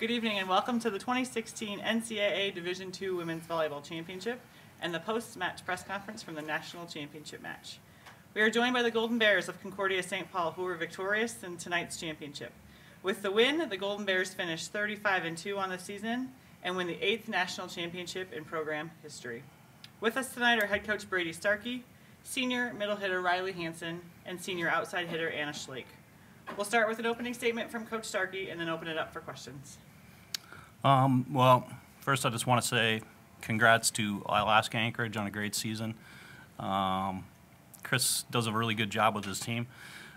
Good evening and welcome to the 2016 NCAA Division II Women's Volleyball Championship and the post-match press conference from the National Championship match. We are joined by the Golden Bears of Concordia-St. Paul, who were victorious in tonight's championship. With the win, the Golden Bears finished 35-2 on the season and win the 8th national championship in program history. With us tonight are head coach Brady Starkey, senior middle hitter Riley Hansen, and senior outside hitter Anna Schlake. We'll start with an opening statement from Coach Starkey and then open it up for questions. Well, first I just want to say congrats to Alaska Anchorage on a great season. Chris does a really good job with his team.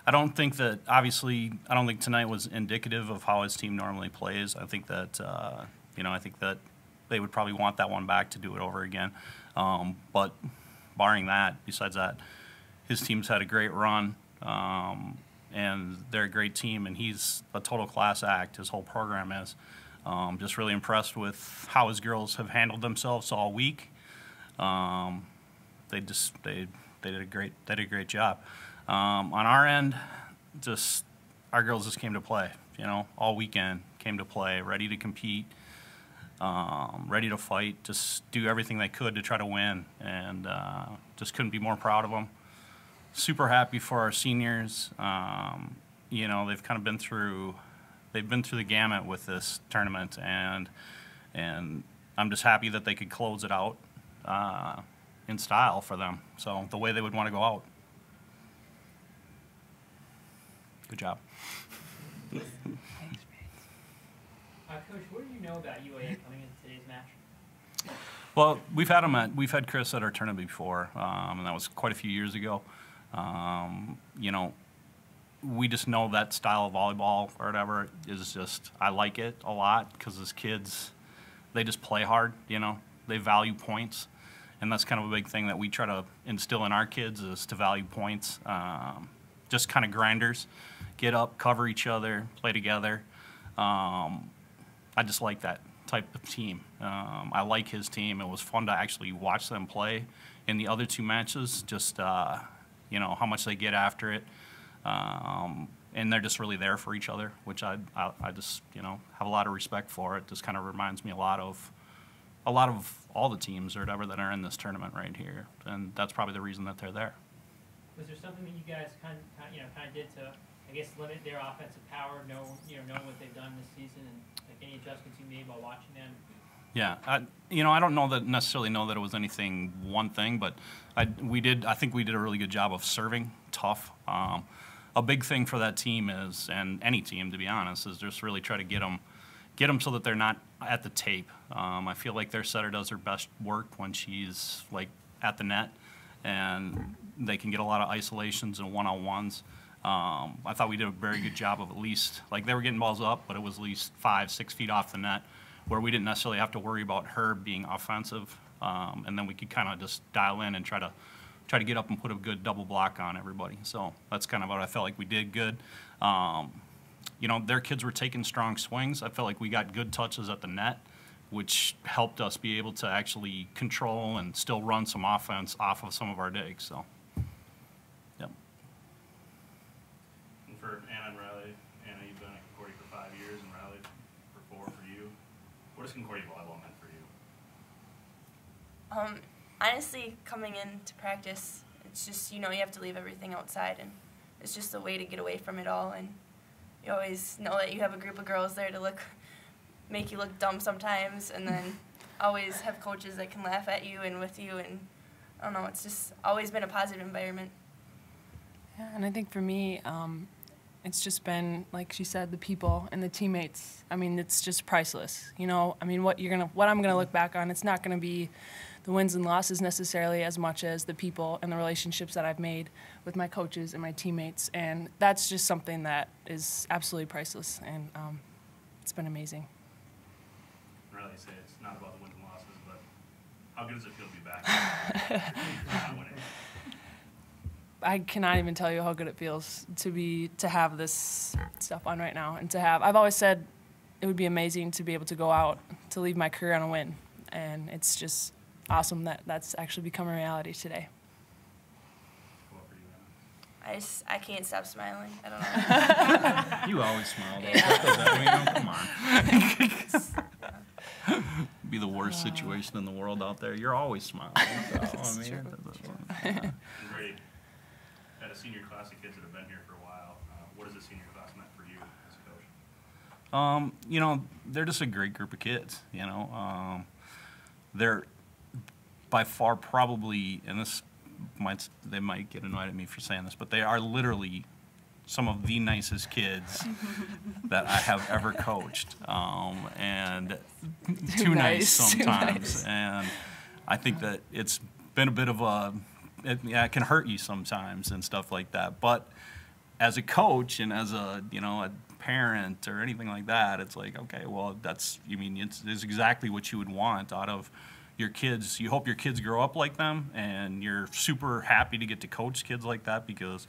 I don't think tonight was indicative of how his team normally plays. I think that, I think that they would probably want that one back to do it over again. But barring that, besides that, his team's had a great run, and they're a great team, and he's a total class act. His whole program is. Just really impressed with how his girls have handled themselves all week. They did a great job. On our end, our girls just came to play. All weekend came to play, ready to compete, ready to fight, just do everything they could to try to win, and just couldn't be more proud of them. Super happy for our seniors. They've kind of been through the gamut with this tournament, and I'm just happy that they could close it out in style for them. So the way they would want to go out. Good job. Thanks, Coach, what do you know about UAA coming into today's match? Well, we've had Chris at our tournament before, and that was quite a few years ago. We just know that style of volleyball or whatever is just, I like it a lot because as kids, they just play hard, they value points. And that's kind of a big thing that we try to instill in our kids is to value points. Just kind of grinders, get up, cover each other, play together. I just like that type of team. I like his team. It was fun to actually watch them play in the other two matches, just, how much they get after it. And they're just really there for each other, which I just have a lot of respect for. It just kind of reminds me a lot of all the teams or whatever that are in this tournament right here, and that's probably the reason that they're there. Was there something that you guys kind of did to, I guess, limit their offensive power, knowing what they've done this season, and like any adjustments you made while watching them? Yeah, I don't necessarily know that it was anything one thing, but I think we did a really good job of serving tough. A big thing for that team is, and any team to be honest, is just really try to get them so that they're not at the tape. I feel like their setter does her best work when she's like at the net, and they can get a lot of isolations and one-on-ones. I thought we did a very good job of at least, like, they were getting balls up, but it was at least 5-6 feet off the net, where we didn't necessarily have to worry about her being offensive, and then we could kind of just dial in and try to get up and put a good double block on everybody. So that's kind of what I felt like we did good. Their kids were taking strong swings. I felt like we got good touches at the net, which helped us be able to actually control and still run some offense off of some of our digs. So, yep. And for Anna and Riley, Anna, you've been at Concordia for 5 years, and Riley for 4 for you. What has Concordia volleyball meant for you? Honestly, coming into practice, it's just, you have to leave everything outside, and it's just a way to get away from it all, and you always know that you have a group of girls there to make you look dumb sometimes, and then always have coaches that can laugh at you and with you, and I don't know, it's just always been a positive environment. Yeah, and I think for me, it's just been, like she said, the people and the teammates. I mean, it's just priceless. What I'm gonna look back on, it's not gonna be the wins and losses necessarily as much as the people and the relationships that I've made with my coaches and my teammates, and that's just something that is absolutely priceless, and it's been amazing. Riley said it's not about the wins and losses, but how good does it feel to be back? Winning? I cannot even tell you how good it feels to have this stuff on right now, and I've always said it would be amazing to be able to go out to leave my career on a win, and it's just awesome that that's actually become a reality today. I can't stop smiling. I don't know. You always smile, though. Yeah. Come on. situation in the world out there, you're always smiling. So, I mean, Great. At a senior class of kids that have been here for a while, what has the senior class meant for you as a coach? You know, they're just a great group of kids. You know, they're by far probably, and they might get annoyed at me for saying this, but they are literally some of the nicest kids that I have ever coached, and too nice sometimes. And I think that it's been a bit of it can hurt you sometimes and stuff like that. But as a coach and as a parent or anything like that, it's like, okay, well, it's exactly what you would want out of your kids. You hope your kids grow up like them, and you're super happy to get to coach kids like that, because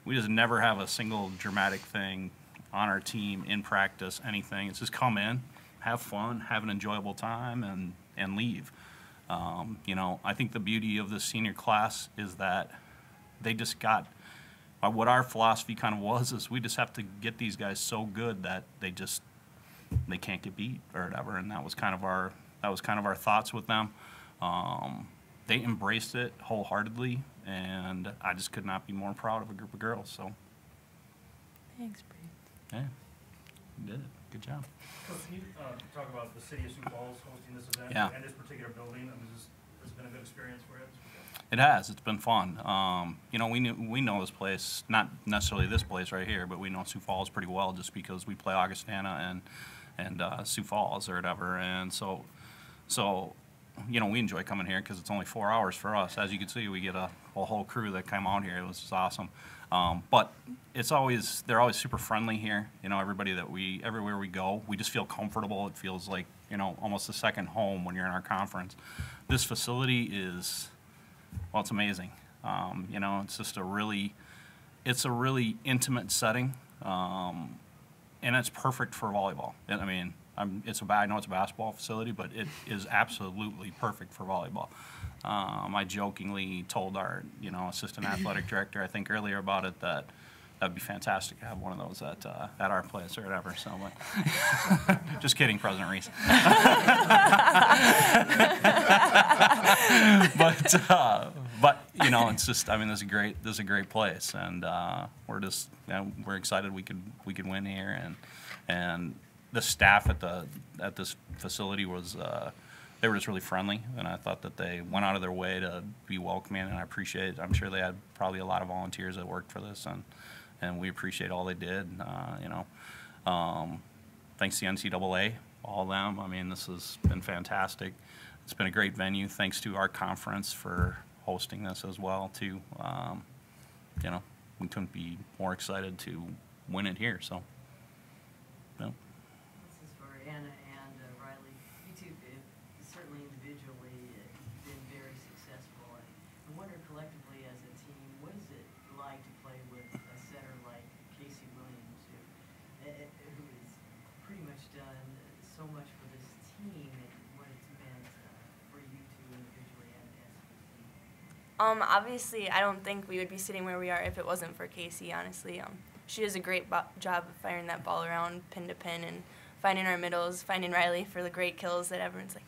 we just never have a single dramatic thing on our team in practice, anything. It's just come in, have fun, have an enjoyable time, and leave. I think the beauty of the senior class is that they just got what our philosophy kind of was, is we just have to get these guys so good that they can't get beat or whatever. And that was kind of our thoughts with them. They embraced it wholeheartedly, and I just could not be more proud of a group of girls. So, Thanks, Bree. yeah, you did it. Good job. Coach, can you talk about the city of Sioux Falls hosting this event and this particular building? I mean, this has been a good experience for you. It has. It's been fun. We know this place, not necessarily this place right here, but we know Sioux Falls pretty well, just because we play Augustana and Sioux Falls or whatever. And so we enjoy coming here because it's only 4 hours for us. As you can see, we get a whole crew that come out here. It was just awesome. But they're always super friendly here. Everybody everywhere we go, we just feel comfortable. It feels like, almost a second home when you're in our conference. This facility is, well, it's amazing. It's just a really intimate setting, and it's perfect for volleyball. I mean, I know it's a basketball facility, but it is absolutely perfect for volleyball. I jokingly told our, assistant athletic director, I think earlier about it, that that'd be fantastic to have one of those at our place or whatever. So, but just kidding, President Reese. but it's just, this is a great place, and we're excited we could win here, and the staff at this facility they were just really friendly, and I thought that they went out of their way to be welcoming, and I appreciate it. I'm sure they had probably a lot of volunteers that worked for this, and we appreciate all they did. Thanks to the NCAA, all of them. This has been fantastic. It's been a great venue. Thanks to our conference for hosting this as well, too. We couldn't be more excited to win it here. So, This is for Anna and Riley. You two, certainly individually, been very successful. I wonder collectively as a team, what is it like to play with a setter like Casey Williams, who has pretty much done so much for this team, and what it's meant for you two individually and as a team? Obviously, I don't think we would be sitting where we are if it wasn't for Casey, honestly. She does a great job of firing that ball around pin to pin and finding our middles, finding Riley for the great kills that everyone's like,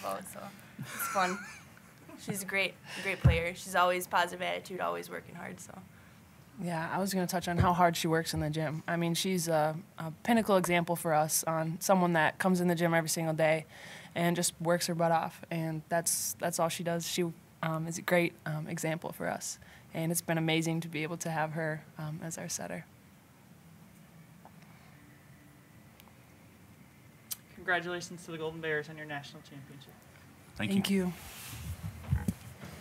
oh, so it's fun. She's a great player. She's always positive attitude, always working hard. So. Yeah, I was going to touch on how hard she works in the gym. she's a pinnacle example for us on someone that comes in the gym every single day and just works her butt off, and that's all she does. She is a great example for us, and it's been amazing to be able to have her as our setter. Congratulations to the Golden Bears on your national championship. thank you. Thank you.